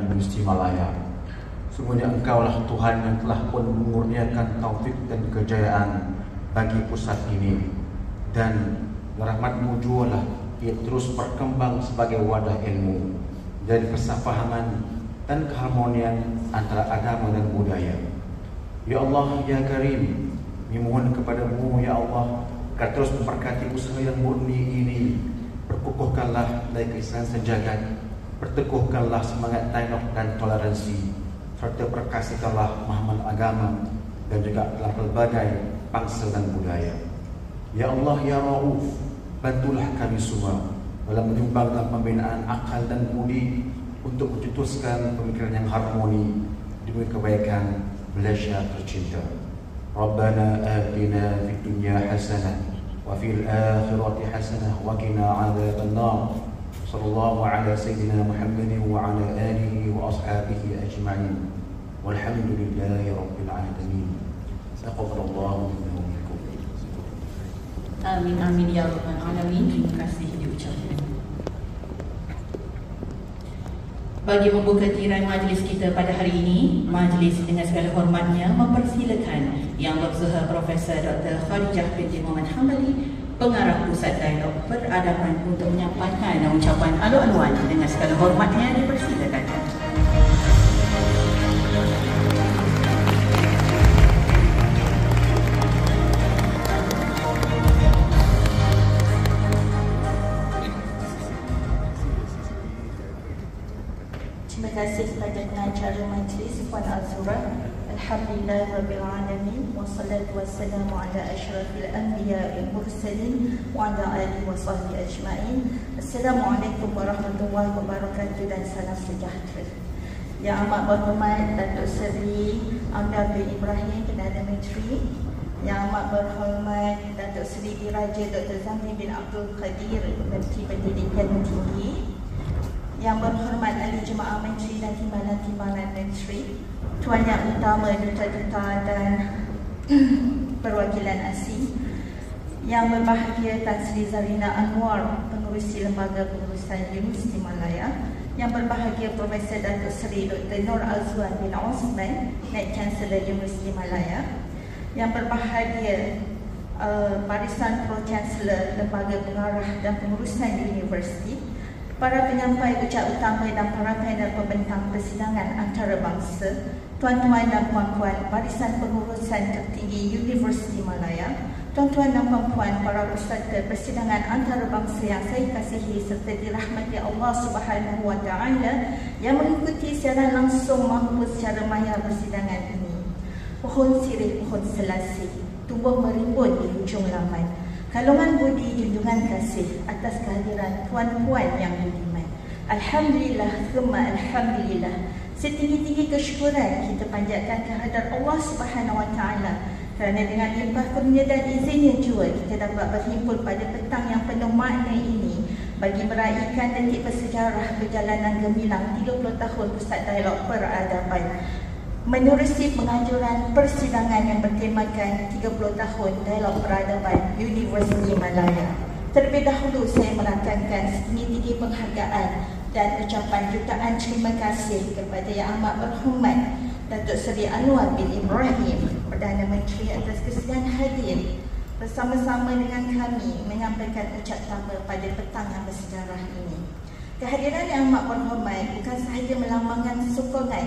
di Gusti Malaya. Sungguhnya Engkaulah Tuhan yang telah pun mengurniakan taufik dan kejayaan bagi pusat ini, dan rahmat-Mu jualah ia terus berkembang sebagai wadah ilmu dan persafahaman dan keharmonian antara agama dan budaya. Ya Allah, Ya Karim, memohon kepada-Mu, Ya Allah, agar terus memberkati usaha yang murni ini. Perkukuhkanlah dari keislaman sejagat, perteguhkanlah semangat dialog dan toleransi, serta perkasihkanlah pemahaman agama dan juga dalam pelbagai bangsa dan budaya. Ya Allah, Ya Rauf, bantulah kami semua dalam menyumbang dalam pembinaan akal dan budi untuk mencetuskan pemikiran yang harmoni demi kebaikan Malaysia tercinta. Rabbana atina fid dunya hasanah wa fil akhirati hasanah wa qina adzabannar. Sallallahu ala sayyidina Muhammadin wa ala alihi wa ashabihi ajma'in. Walhamdulillahi rabbil alamin. Taqabbalallahu minna wa minkum. Amin amin ya rabbal alamin. Terima kasih diucapkan. Bagi membuka tirai majlis kita pada hari ini, majlis dengan segala hormatnya mempersilakan Yang Berzuhur Profesor Dr. Khadijah binti Muhammad Hambali, Pengarah Pusat Dialog Peradaban, untuk menyampaikan ucapan alu-aluan. Dengan segala hormatnya dipersilakan. Terima kasih kepada pengacara majlis Puan Azura. Alhamdulillahirabbil alamin, wassalatu wassalamu ala asyrafil anbiya'il mursalin wa ala alihi washabbihi ajmain. Assalamualaikum warahmatullahi wabarakatuh dan salam sejahtera. Yang amat berhormat Datuk Seri Amir bin Ibrahim, Perdana Menteri. Yang amat berhormat Datuk Seri Diraja Dr. Zamri bin Abdul Qadir, Menteri Pendidikan Tinggi. Yang berhormat ahli jemaah menteri dan timbalan-timbalan menteri, Tuan Yang Utama, duta-duta dan perwakilan asing. Yang berbahagia Tan Sri Zarina Anwar, pengurusi Lembaga Pengurusan Universiti Malaya. Yang berbahagia Profesor Datuk Seri Dr. Nur Azwan bin Osman, Naib Chancellor Universiti Malaya. Yang berbahagia Barisan Pro-Chancellor Lembaga Pengarah dan Pengurusan Universiti, para penyampai ucap utama dan para panel pembentang persidangan antarabangsa, tuan-tuan dan puan-puan Barisan Pengurusan Tertinggi Universiti Malaya, tuan-tuan dan puan-puan para peserta persidangan antarabangsa yang saya kasihi serta dirahmati Allah Subhanahu wa taala yang mengikuti secara langsung maupun secara maya persidangan ini. Pohon sirih, pohon selasih tumbuh merimbun di hujung laman. Kalungan budi, junjungan kasih atas kehadiran puan-puan yang budiman. Alhamdulillah, thumma alhamdulillah. Setinggi-tinggi kesyukuran kita panjatkan kehadirat Allah Subhanahu wa taala, kerana dengan limpah kurnia dan izinnya jua kita dapat berhimpun pada petang yang penuh makna ini bagi meraihkan detik bersejarah perjalanan gemilang 30 tahun Pusat Dialog Peradaban, menerusi penganjuran persidangan yang bertemakan 30 tahun Dialog Peradaban Universiti Malaya. Terlebih dahulu saya merakamkan setinggi-tinggi penghargaan dan ucapan jutaan terima kasih kepada Yang Amat Berhormat Datuk Seri Anwar bin Ibrahim, Perdana Menteri, atas kesediaan hadir bersama-sama dengan kami menyampaikan ucap tama pada petang yang bersejarah ini. Kehadiran Yang Amat Berhormat bukan sahaja melambangkan sokongan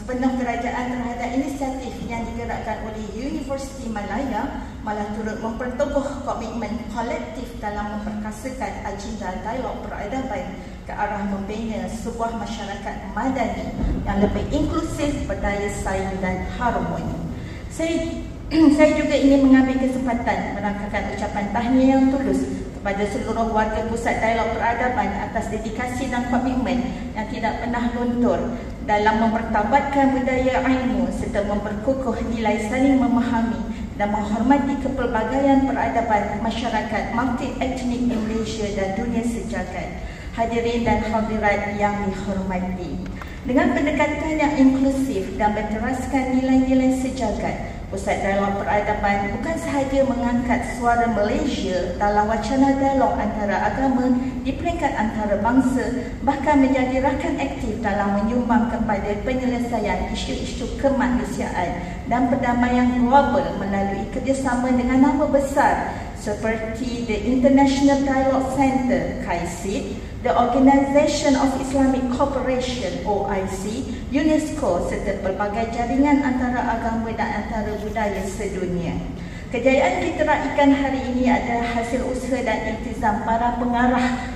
penuh kerajaan terhadap inisiatif yang digerakkan oleh Universiti Malaya, malah turut memperteguh komitmen kolektif dalam memperkasakan agenda dialog peradaban ke arah membina sebuah masyarakat madani yang lebih inklusif, berdaya saing dan harmoni. Saya juga ingin mengambil kesempatan merangkakan ucapan tahniah yang tulus kepada seluruh warga Pusat Dialog Peradaban atas dedikasi dan komitmen yang tidak pernah luntur dalam mempertabatkan budaya ilmu serta memperkukuh nilai saling memahami dan menghormati kepelbagaian peradaban masyarakat multi-etnik Malaysia dan dunia sejagat. Hadirin dan hadirat yang dihormati, dengan pendekatan yang inklusif dan berteraskan nilai-nilai sejagat, Pusat Dialog Peradaban bukan sahaja mengangkat suara Malaysia dalam wacana dialog antara agama di peringkat antarabangsa, bahkan menjadi rakan aktif dalam menyumbang kepada penyelesaian isu-isu kemanusiaan dan perdamaian global melalui kerjasama dengan nama besar seperti the International Dialogue Center (KICID), the Organisation of Islamic Cooperation (OIC), UNESCO serta pelbagai jaringan antara agama dan antara budaya sedunia. Kejayaan kita raikan hari ini adalah hasil usaha dan iltizam para pengarah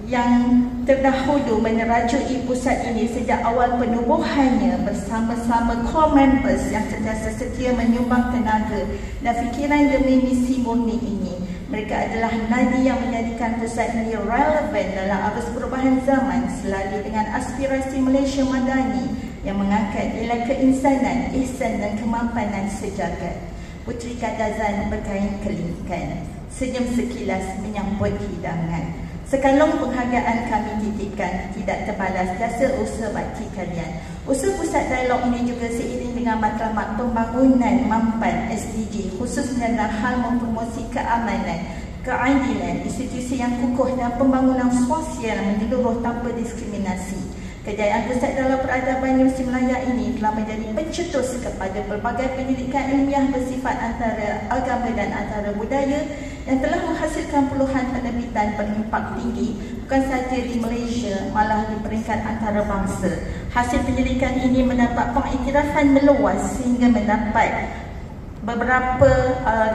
yang terdahulu menerajui pusat ini sejak awal penubuhannya bersama-sama core members yang sentiasa setia menyumbang tenaga dan fikiran demi misi murni ini. Mereka adalah nadi yang menjadikan pusat ini relevan dalam arus perubahan zaman selalu dengan aspirasi Malaysia Madani yang mengangkat nilai keinsanan, ihsan dan kemampanan sejagat. Puteri Kadazan berkain kelingkan, senyum sekilas menyambut hidangan. Sekalung penghargaan kami titipkan tidak terbalas jasa usaha bakti kalian. Usaha pusat dialog ini juga seiring dengan matlamat pembangunan mampan SDG khususnya dalam hal mempromosi keamanan, keadilan, institusi yang kukuh dan pembangunan sosial menyeluruh tanpa diskriminasi. Kejayaan Pusat Dialog Peradaban Universiti Malaya ini telah menjadi pencetus kepada pelbagai pendidikan ilmiah bersifat antara agama dan antara budaya yang telah menghasilkan puluhan penerbitan berimpak tinggi bukan sahaja di Malaysia malah di peringkat antarabangsa. Hasil penyelidikan ini mendapat pengiktirafan meluas sehingga mendapat beberapa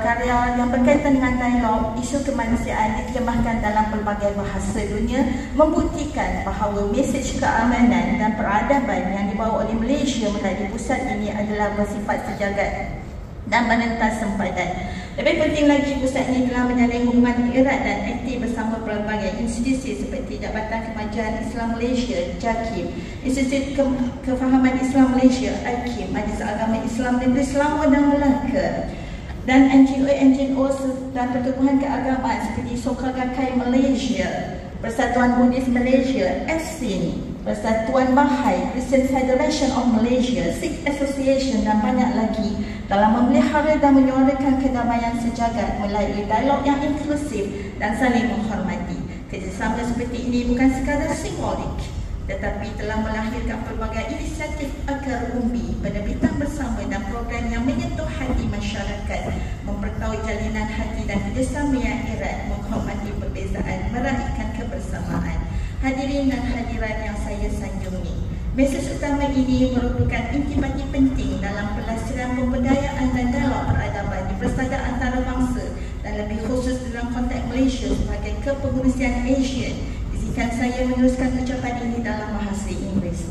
karya yang berkaitan dengan dialog, isu kemanusiaan diterjemahkan dalam pelbagai bahasa dunia, membuktikan bahawa mesej keamanan dan peradaban yang dibawa oleh Malaysia melalui pusat ini adalah bersifat sejagat dan menentas sempadan. Lebih penting lagi, pusat ini telah menjalin hubungan erat dan aktif bersama pelbagai institusi seperti Jabatan Kemajuan Islam Malaysia (JAKIM), Institut Kefahaman Islam Malaysia (IKIM), Majlis Agama Islam Negeri Selangor dan Melaka, dan NGO dan pertubuhan keagamaan seperti Sokagai Malaysia, Persatuan Buddhis Malaysia (SIN), Persatuan Bahai, Christian Federation of Malaysia, Sikh Association dan banyak lagi dalam memelihara dan menyuarakan kedamaian sejagat melalui dialog yang inklusif dan saling menghormati. Kerjasama seperti ini bukan sekadar simbolik tetapi telah melahirkan pelbagai inisiatif akar umbi, penerbitan bersama dan program yang menyentuh hati masyarakat, mempertaui jalinan hati dan kerjasama yang erat, menghormati perbezaan, meraihkan kebersamaan. Hadirin dan hadirat yang saya sanjungi, mesej utama ini merupakan intipati penting dalam pelaksanaan pemberdayaan dan dialog peradaban di persada antarabangsa dan lebih khusus dalam konteks Malaysia sebagai kepengurusan ASEAN. Izinkan saya meneruskan ucapan ini dalam bahasa Inggeris.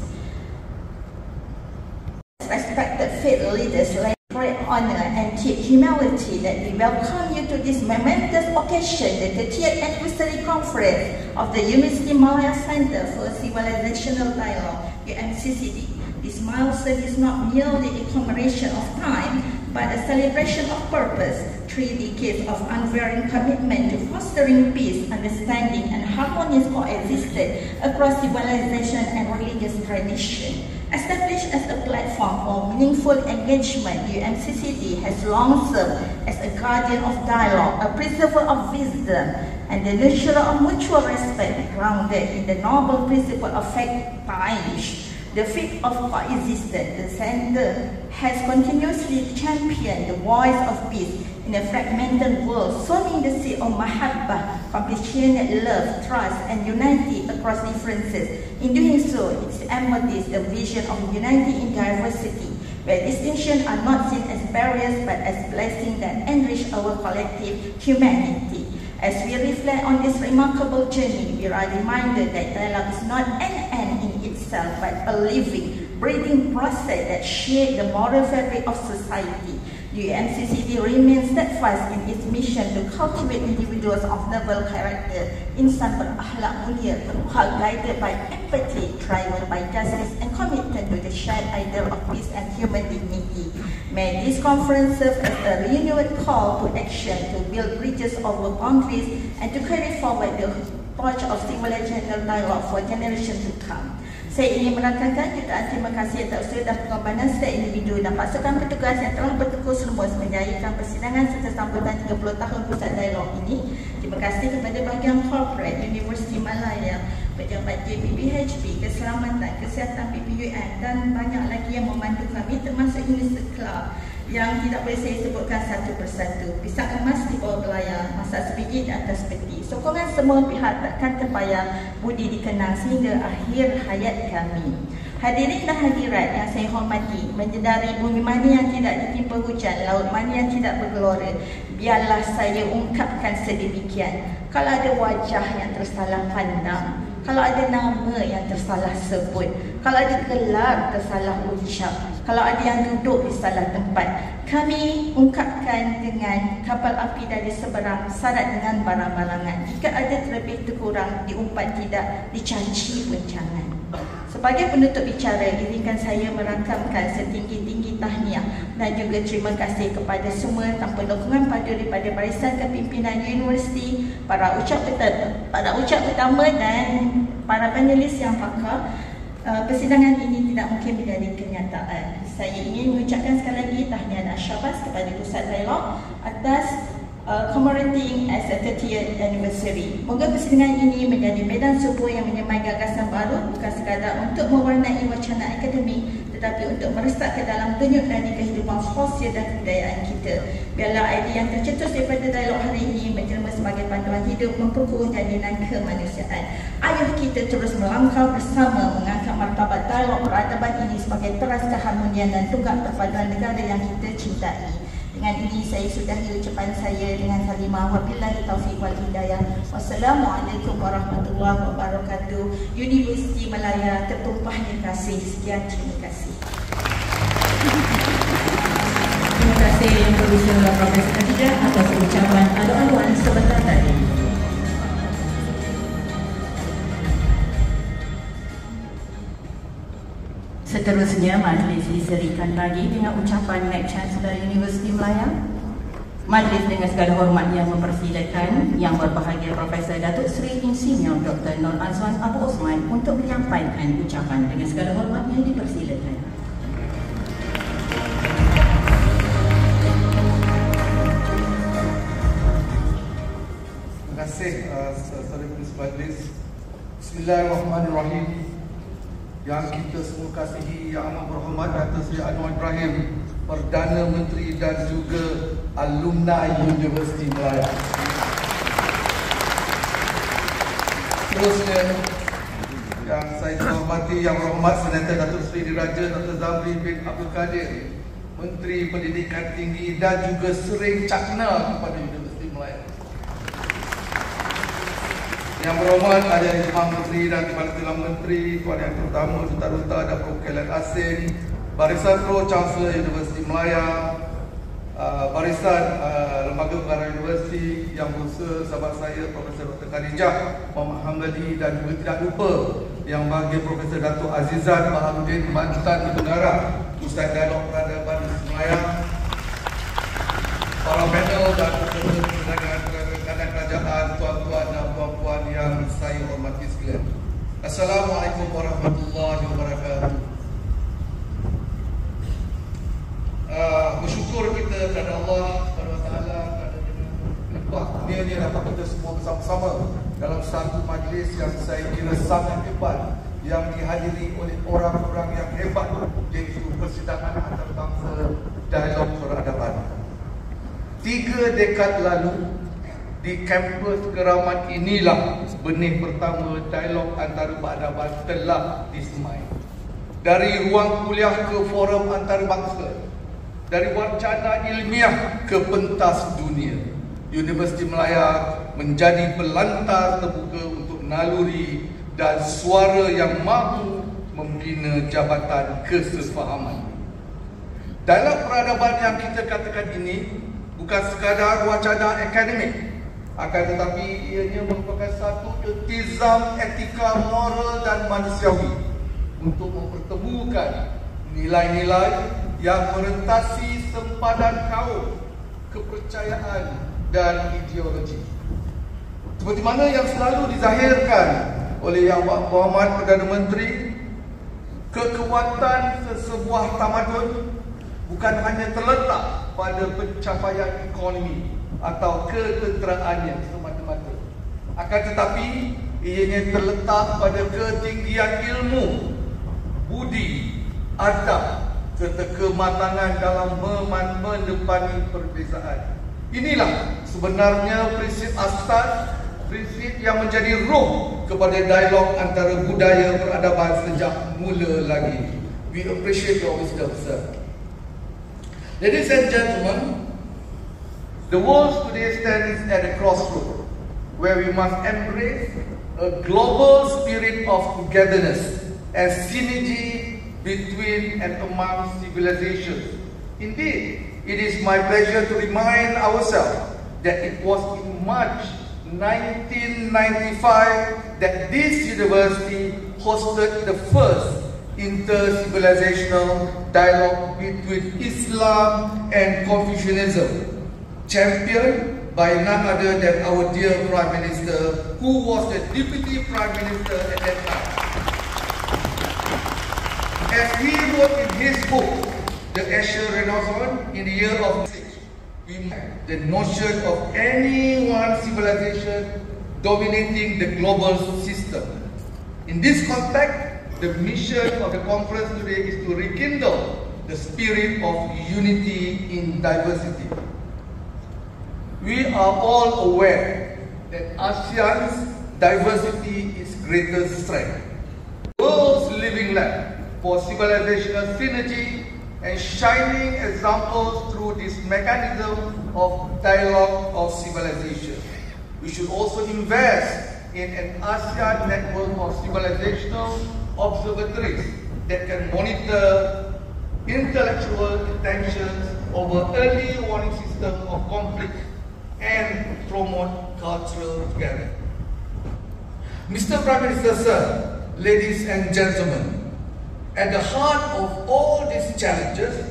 Respected faith leaders, like great honor and deep humility that we welcome you to this momentous occasion, the 30th anniversary conference of the University Malaya Center for Civilizational Dialogue, UMCCD. This milestone is not merely a commemoration of time, but a celebration of purpose. 3 decades of unwavering commitment to fostering peace, understanding, and harmonious coexistence across civilization and religious tradition. Established as a platform for meaningful engagement, UMCCD has long served as a guardian of dialogue, a preserver of wisdom, and the nurturer of mutual respect grounded in the noble principle of faith Taish. The faith of coexistence, the Center has continuously championed the voice of peace in a fragmented world, sowing the seed of mahabbah, compassionate love, trust, and unity across differences. In doing so, it embodies the vision of unity in diversity, where distinctions are not seen as barriers but as blessings that enrich our collective humanity. As we reflect on this remarkable journey, we are reminded that dialogue is not an end in itself, but a living, breathing process that shapes the moral fabric of society. UMCCD remains steadfast in its mission to cultivate individuals of noble character, insan berakhlak mulia, guided by empathy, driven by justice, and committed to the shared ideal of peace and human dignity. May this conference serve as a renewed call to action to build bridges over boundaries and to carry forward the torch of civilizational dialogue for generations to come. Saya ingin merakamkan jutaan terima kasih atas usaha dan pengorbanan setiap individu dan pasukan petugas yang telah bertekus lumus menjayakan persidangan serta sambutan 30 tahun pusat dialog ini. Terima kasih kepada bahagian corporate Universiti Malaya, pejabat JPBHP, keselamatan, kesihatan PPUM dan banyak lagi yang membantu kami, termasuk Universiti Club yang tidak boleh saya sebutkan satu persatu. Pisang emas di bawah belayar, masak sebiji di atas peti. Sokongan semua pihak takkan terbayang, budi dikenang sehingga akhir hayat kami. Hadirin dan hadirat yang saya hormati, menyedari bumi mana yang tidak ditimpa hujan, laut mana yang tidak bergelora, biarlah saya ungkapkan sedemikian. Kalau ada wajah yang tersalah pandang, kalau ada nama yang tersalah sebut, kalau ada gelar tersalah ucap, kalau ada yang duduk di salah tempat, kami ungkapkan dengan kapal api dari seberang, syarat dengan barang-barangan. Jika ada terlebih terkurang, diumpat tidak, dicaci pun jangan. Sebagai penutup bicara, izinkan saya merakamkan setinggi-tinggi tahniah dan juga terima kasih kepada semua tanpa dukungan padu daripada barisan kepimpinan universiti, para ucap utama dan para panelis yang pakar. Persidangan ini tidak mungkin menjadi kenyataan. Saya ingin mengucapkan sekali lagi tahniah dan syabas kepada Pusat Dialog atas commemorating as a 30th anniversary. Moga persidangan ini menjadi medan subuh yang menyemai gagasan baru, bukan sekadar untuk mewarnai wacana akademik, tetapi untuk meresap ke dalam denyut nadi kehidupan sosial dan kebudayaan kita. Biarlah idea yang tercetus daripada dialog hari ini menjelma sebagai panduan hidup, memperkuat jalinan kemanusiaan. Ayuh kita terus melangkah bersama mengangkat martabat dialog peradaban ini sebagai teras keharmonian dan tunggak perpaduan negara yang kita cintai. Dengan ini saya sudahi ucapan saya dengan kalimah wabillahi taufiq wal hidayah. Wassalamualaikum warahmatullahi wabarakatuh. Universiti Malaya tertumpahnya kasih. Sekian, terima kasih. Terima kasih Yang Berbicara Profesor Khadijah atas ucapan alu-aluan sebentar tadi. Seterusnya, majlis diserikan lagi dengan ucapan Naib Chancellor Universiti Malaya. Majlis dengan segala hormat yang mempersilakan Yang Berbahagia Profesor Datuk Seri Insinyur Dr. Nur Azwan Abu Osman untuk menyampaikan ucapan. Dengan segala hormatnya dipersilakan. Terima kasih Saudara Penulis Majlis. Bismillahirrahmanirrahim. Yang kita semua kasihi, Yang Amat Berhormat Datuk Seri Anwar Ibrahim, Perdana Menteri dan juga alumni Universiti Malaya. Terusnya, yang saya hormati Yang Berhormat Senator Datuk Seri Diraja Dr. Zamri bin Abdul Kadir, Menteri Pendidikan Tinggi dan juga sering cakna kepada Universiti Malaya. Yang berhormat Ahli Jemaah Menteri dan Timbalan Perdana Menteri, Tuan Yang Terutama, Duta-Duta dan Perwakilan Asing, Barisan Pro Chancellor Universiti Malaya, Barisan Lembaga Pengarah Universiti, Yang Berusaha sahabat saya Profesor Dr. Khadijah Muhammad Hamdani, dan juga tidak lupa Yang Bahagia Profesor Datuk Azizan Baharudin, Mantan Pengarah Pusat Dialog Peradaban Universiti Malaya, para panel dan rekan-rekan kerajaan, tuan-tuan dan puan-puan yang saya hormati sekalian. Assalamualaikum warahmatullahi wabarakatuh. Bersyukur kita kepada Allah SWT kerana dengan kurnia dapat kita semua bersama-sama dalam satu majlis yang saya kira sangat hebat, yang dihadiri oleh orang-orang yang hebat, iaitu persidangan antarabangsa dialog peradaban. 3 dekad lalu, di kampus Keramat inilah benih pertama dialog antarabangsa telah disemai. Dari ruang kuliah ke forum antarabangsa, dari wacana ilmiah ke pentas dunia, Universiti Malaya menjadi pelantar terbuka untuk naluri dan suara yang mampu membina jabatan kesefahaman. Dialog peradaban yang kita katakan ini bukan sekadar wacana akademik, akan tetapi ianya merupakan satu iltizam etika, moral dan manusiawi untuk mempertemukan nilai-nilai yang merentasi sempadan kaum, kepercayaan dan ideologi. Seperti mana yang selalu dizahirkan oleh Yang Berhormat Perdana Menteri, kekuatan sesebuah tamadun bukan hanya terletak pada pencapaian ekonomi atau ketenteraannya semata-mata, akan tetapi ianya terletak pada ketinggian ilmu, budi, adab serta kematangan dalam menepani perbezaan. Inilah sebenarnya prinsip asas, prinsip yang menjadi roh kepada dialog antara budaya peradaban sejak mula lagi. We appreciate your wisdom, sir. Ladies and gentlemen, the world today stands at a crossroad where we must embrace a global spirit of togetherness and synergy between and among civilizations. Indeed, it is my pleasure to remind ourselves that it was in March 1995 that this university hosted the first inter-civilizational dialogue between Islam and Confucianism, championed by none other than our dear Prime Minister, who was the Deputy Prime Minister at that time. As he wrote in his book, The Asian Renaissance, in the year of the notion of any one civilization dominating the global system. In this context, the mission of the conference today is to rekindle the spirit of unity in diversity. We are all aware that ASEAN's diversity is greatest strength. The world's living lab for civilizational synergy and shining examples through this mechanism of dialogue of civilization. We should also invest in an ASEAN network of civilizational observatories that can monitor intellectual tensions over early warning system of conflict and promote cultural together. Mr. Prime Minister, sir, ladies and gentlemen, at the heart of all these challenges,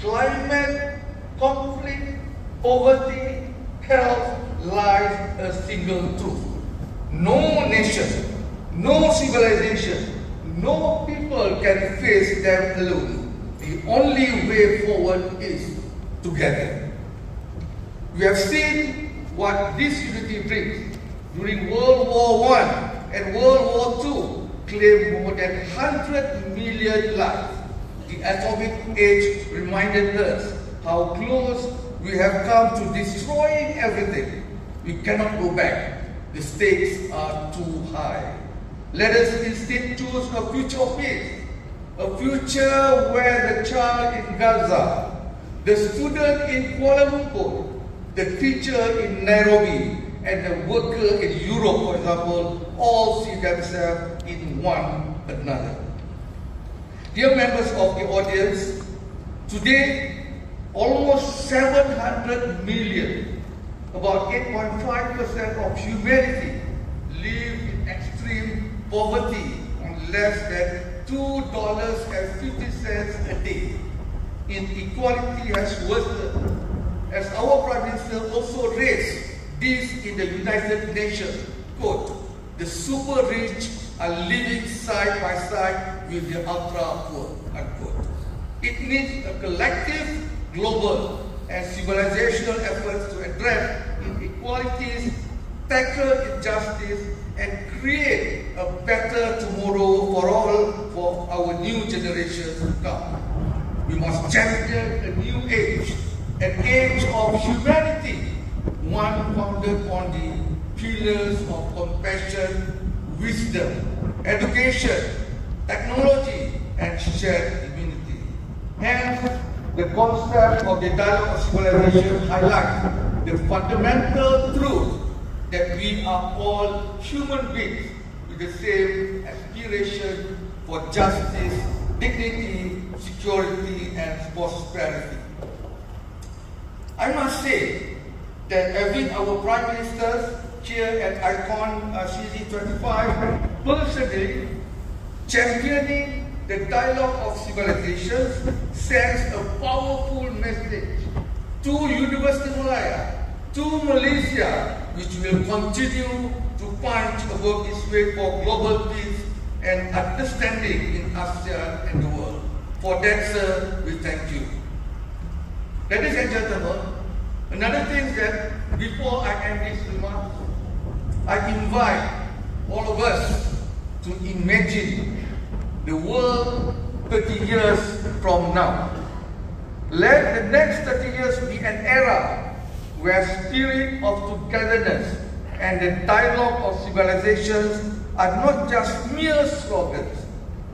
climate, conflict, poverty, health, lies a single truth. No nation, no civilization, no people can face them alone. The only way forward is together. We have seen what this unity brings. During World War I and World War II, claimed more than 100 million lives. The atomic age reminded us how close we have come to destroying everything. We cannot go back. The stakes are too high. Let us instead choose a future of peace, a future where the child in Gaza, the student in Kuala Lumpur, the teacher in Nairobi, and the worker in Europe, for example, all see themselves in one another. Dear members of the audience, today almost 700 million, about 8.5% of humanity, live in extreme poverty on less than $2.50 a day. Inequality has worsened, as our Prime Minister also raised this in the United Nations, quote, the super rich are living side by side with the ultra poor, unquote. It needs a collective, global and civilizational efforts to address inequalities, tackle injustice and create a better tomorrow for all, for our new generations to come. We must champion a new age, an age of humanity, one founded on the pillars of compassion, wisdom, education, technology, and shared immunity. Hence, the concept of the dialogue of civilization highlights the fundamental truth that we are all human beings with the same aspiration for justice, dignity, security, and prosperity. I must say that having our Prime Ministers here at ICON CZ25 personally championing the dialogue of civilizations sends a powerful message to University Malaya, to Malaysia, which will continue to punch above its way for global peace and understanding in ASEAN and the world. For that, sir, we thank you. Ladies and gentlemen, another thing that before I end this remark, I invite all of us to imagine the world 30 years from now. Let the next 30 years be an era where spirit of togetherness and the dialogue of civilizations are not just mere slogans,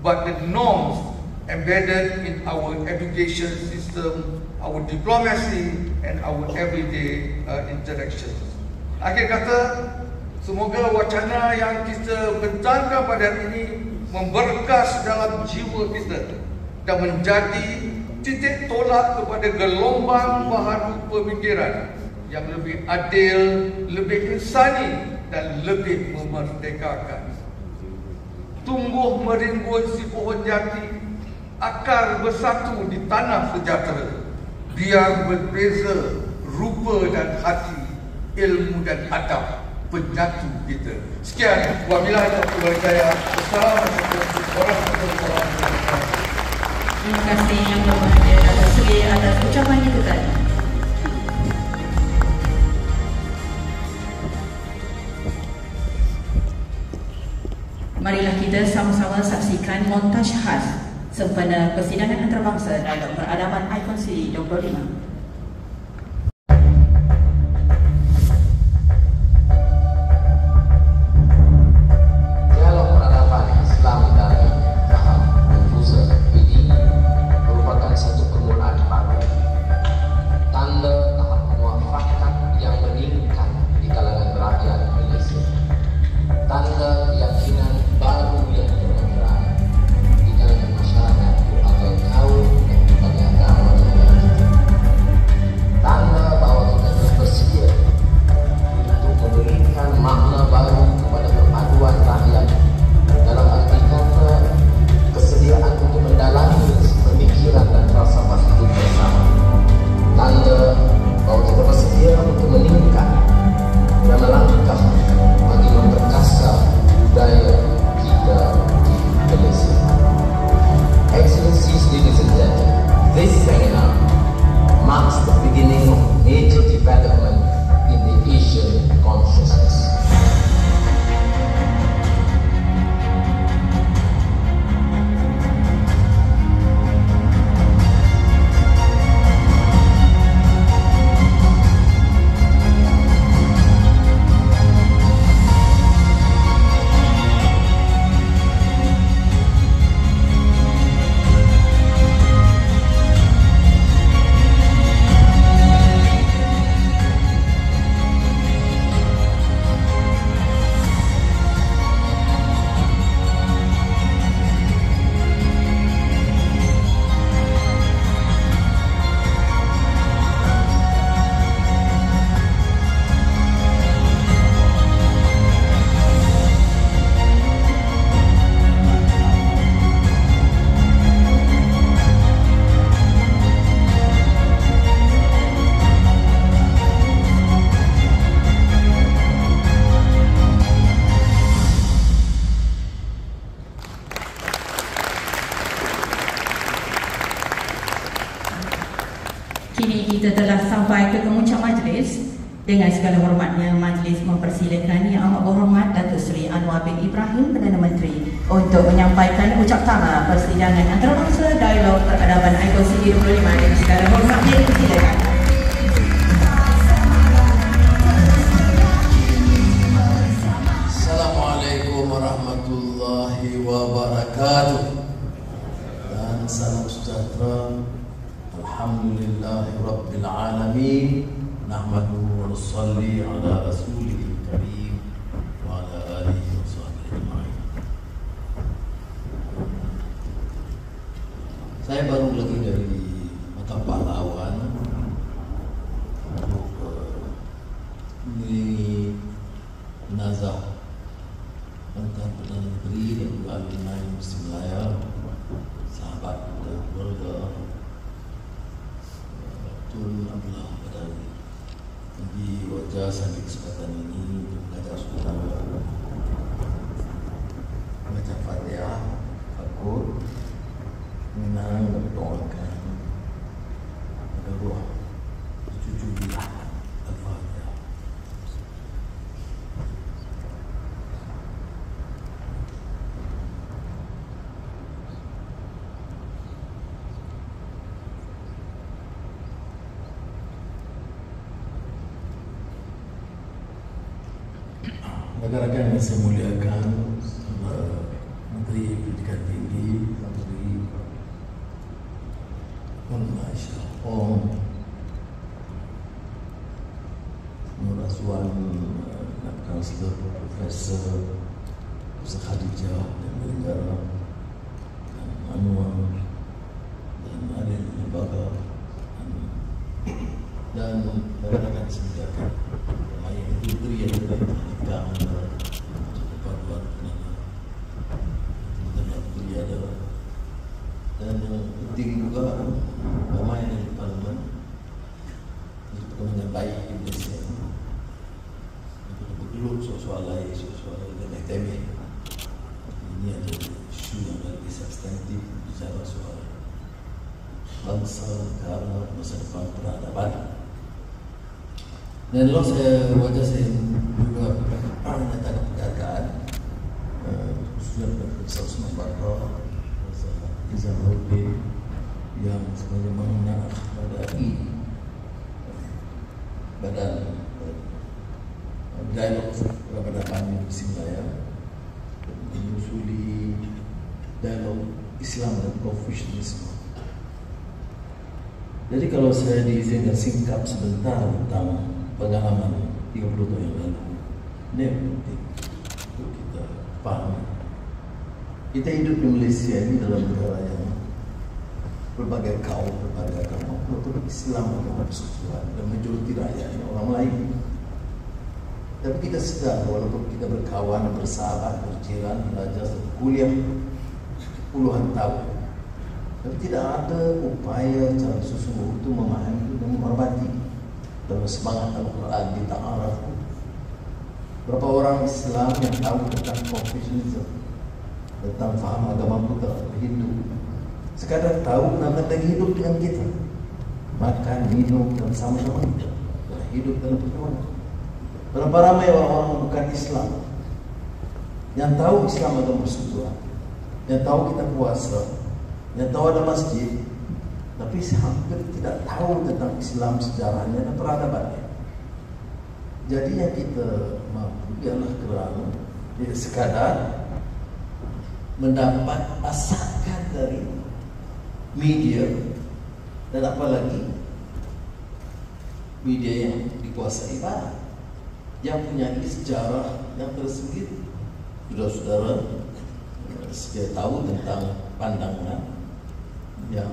but the norms embedded in our education system, our diplomacy, and our everyday interactions. Akhir kata, semoga wacana yang kita bentangkan pada hari ini memberkas dalam jiwa kita dan menjadi titik tolak kepada gelombang baharu pemikiran yang lebih adil, lebih insani dan lebih memerdekakan. Tumbuh merimbun si pohon jati, akar bersatu di tanah sejahtera. Biar berbeza rupa dan hati, ilmu dan adab penyatu kita. Sekian, wabillahi taufiq wal hidayah. Wassalamualaikum warahmatullahi wabarakatuh. Terima kasih Yang Berbahagia Datuk Seri atas ucapan itu tadi. Marilah kita sama-sama saksikan montaj khas sempena persidangan antarabangsa Dialog Peradaban ICONSI 25. Kini kita telah sampai ke kemuncak majlis. Dengan segala hormatnya, majlis mempersilakan Yang Amat Berhormat Datuk Seri Anwar bin Ibrahim, Perdana Menteri, untuk menyampaikan ucap tama persidangan antarabangsa Dialog Peradaban ICONSI 25. Dengan segala hormatnya, dipersilakan. Assalamualaikum warahmatullahi wabarakatuh. Dan salam sejahtera. Alhamdulillahi Rabbil Alamin. Nahmaduhu wa nusalli ala rasulihil karim wa ala alihi wa sahbihi ajma'in. Saya baru lagi dari Makam Pahlawan untuk mengiringi jenazah mantan Perdana Menteri dan alumni Muslim Malaya, sahabat dan keluarga Tun Abdullah Badani. Jadi wajah sambil kesempatan ini untuk mengajak saudara membaca Fatihah, takut, menang dan berdoakan pada roh cucu dia. Al-Fatihah. Rakan-rakan yang saya muliakan, Menteri Pendidikan Tinggi, Menteri Malaysia, Nur Azwan, Kansler Profesor Khadijah dan negara, dan Anwar dan Adil Lembaga dan rakan-rakan semuliakan yang putri yang berhidang kepada adalah dan penting juga ramai di Parlimen untuk perkembangan baik di Malaysia untuk bergelut soal lain dan akademik. Ini adalah isu yang lebih substantif bicara soal bangsa, negara, masa depan peradaban. Dan lalu wajah saya juga menyatakan penghargaan khususnya kepada Profesor Usman Bakar, Profesor Izam Nurdin yang sebenarnya mengenai badan dialog peradaban Universiti Malaya menyusuli dialog Islam dan Confucianisme. Jadi kalau saya diizinkan singkat sebentar tentang pengalaman 30 tahun yang lalu, ini penting untuk kita pahami. Kita hidup di Malaysia ini dalam negara yang berbagai kaum, berbagai agama, walaupun Islam agama persekutuan dan majoriti rakyatnya orang lain. Tapi kita sedar walaupun kita berkawan, bersahabat, berjiran, belajar, kuliah puluhan tahun, tapi tidak ada upaya secara sesungguh untuk memahami dan menghormati dalam semangat Al-Quran di ta'araf. Berapa orang Islam yang tahu tentang Confucianism, tentang faham agama Buddha, Hindu, sekadar tahu nama lagi hidup dengan kita, makan, minum dan sama-sama kita, hidup dalam perjuangan. Berapa ramai orang-orang bukan Islam yang tahu Islam agama persekutuan, yang tahu kita puasa, yang tahu ada masjid, tapi hampir tidak tahu tentang Islam, sejarahnya dan peradabannya. Jadi yang kita mampu ialah kerana tidak sekadar mendapat masakan dari media, dan apalagi media yang dikuasai barat, yang punya sejarah yang tersendiri. Saudara-saudara sedia tahu tentang pandangan yang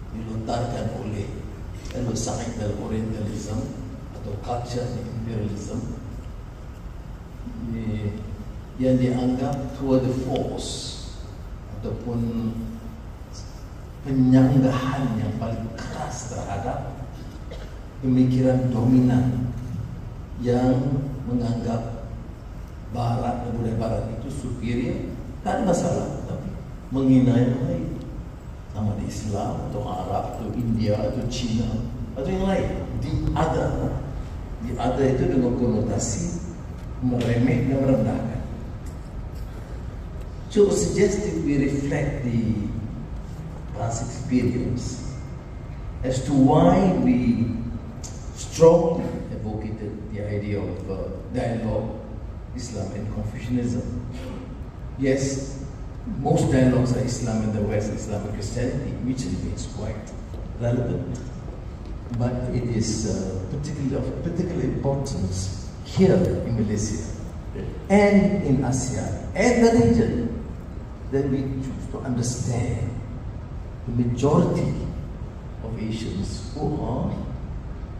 dilontarkan oleh Anglo-Saxon Orientalism atau culture imperialism yang dianggap tour de force ataupun penyanggahan yang paling keras terhadap pemikiran dominan yang menganggap Barat dan budaya Barat itu superior. Tak ada masalah, tapi menghina yang lain, sama di Islam atau Arab atau India atau Cina atau yang lain. Di ada itu dengan konotasi meremeh dan merendahkan. So suggest that we reflect the past experience as to why we strongly advocated the idea of dialogue, Islam and Confucianism. Yes, most dialogues are Islam in the West, Islam and Christianity, which remains quite relevant. But it is particularly of particular importance here in Malaysia and in ASEAN and the region that we choose to understand the majority of Asians who are,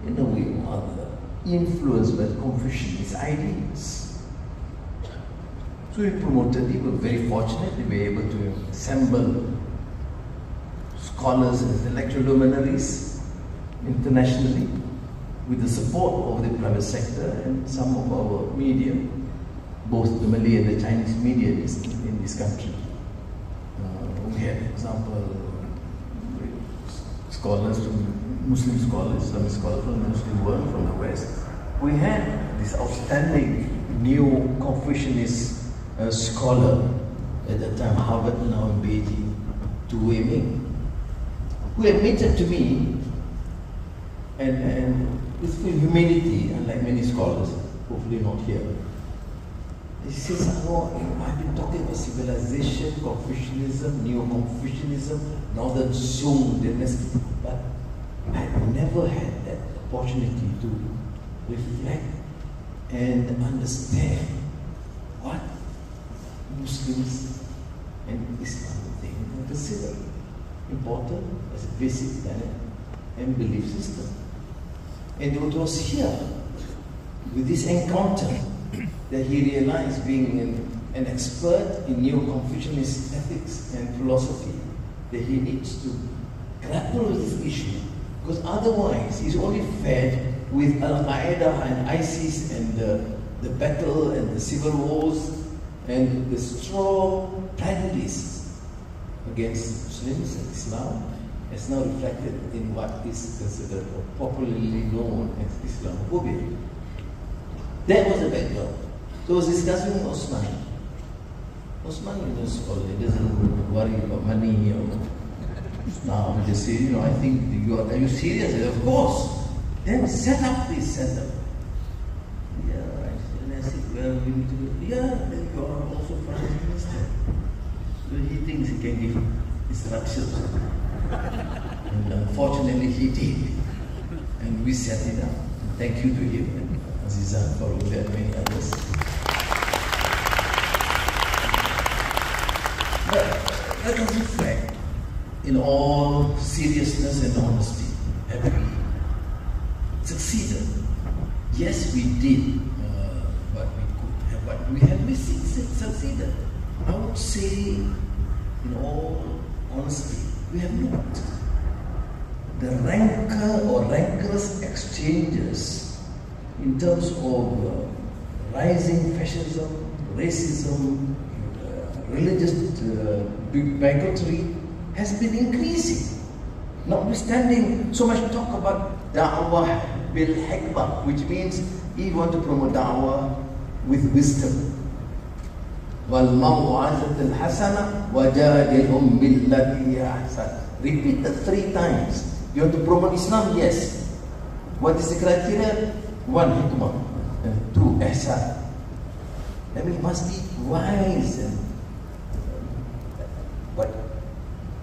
in a way or other, influenced by Confucianist ideas. So we promoted, we were very fortunate, we were able to assemble scholars and intellectual luminaries internationally with the support of the private sector and some of our media, both the Malay and the Chinese media in this country. We had, for example, scholars from Muslim scholars, Islamic scholars from the Muslim world, from the West. We had this outstanding new Confucianist scholar at that time, Harvard, now in Beijing, Tu Weiming, who admitted to me, and with full humility, unlike many scholars, hopefully not here, He says, oh, I've been talking about civilization, Confucianism, Neo-Confucianism, Northern Song dynasty, but I've never had that opportunity to reflect and understand what Muslims and Islam think and consider important as a basic tenet and belief system. And it was here, with this encounter, that he realized, being an expert in Neo-Confucianist ethics and philosophy, that he needs to grapple with this issue, because otherwise he's only fed with Al-Qaeda and ISIS and the battle and the civil wars and the strong prejudice against Muslims and Islam, as now reflected in what is considered or popularly known as Islamophobia. That was the background. So I was discussing with Osman. Osman is a scholar, he doesn't worry about money or now. He just said, I think are you serious? I said, of course. Then set up this center. Yeah, right. And I said, well, we need to do, then you are also Prime Minister. So he thinks he can give instructions. And unfortunately he did. And we set it up. Thank you to him and Azizan for that and many others. But let us reflect in all seriousness and honesty. Have we succeeded? Yes, we did what we could have, but we have succeeded. I would say, in all honesty, we have not. The rancor or rancorous exchanges in terms of rising fascism, racism, religious bigotry has been increasing. Notwithstanding so much talk about da'wah bil hikmah, which means you want to promote da'wah with wisdom. Wal maw'azat al hasana wajadilhum billati ahsan. Repeat that 3 times. You want to promote Islam? Yes. What is the criteria? 1, hikmah, and 2, ihsan. I mean, it must be wise, and but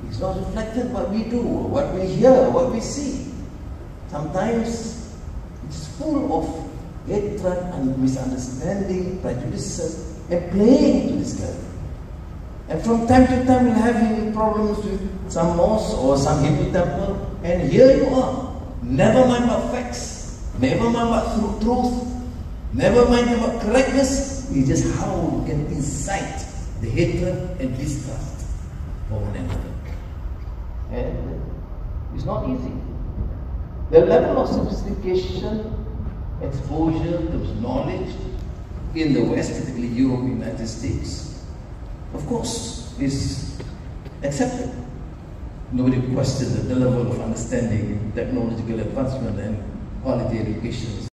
it's not reflected what we do, what we hear, what we see. Sometimes it's full of hatred and misunderstanding, prejudices, and playing into this game. And from time to time we're having problems with some mosque or some Hindu temple, and here you are. Never mind about facts, never mind about truth, never mind about correctness. It's just how we can incite the hatred and distrust for one another. And it's not easy. The level of sophistication, exposure to knowledge in the West, particularly Europe, United States, of course, is accepted. Nobody questions the level of understanding, technological advancement, and quality education.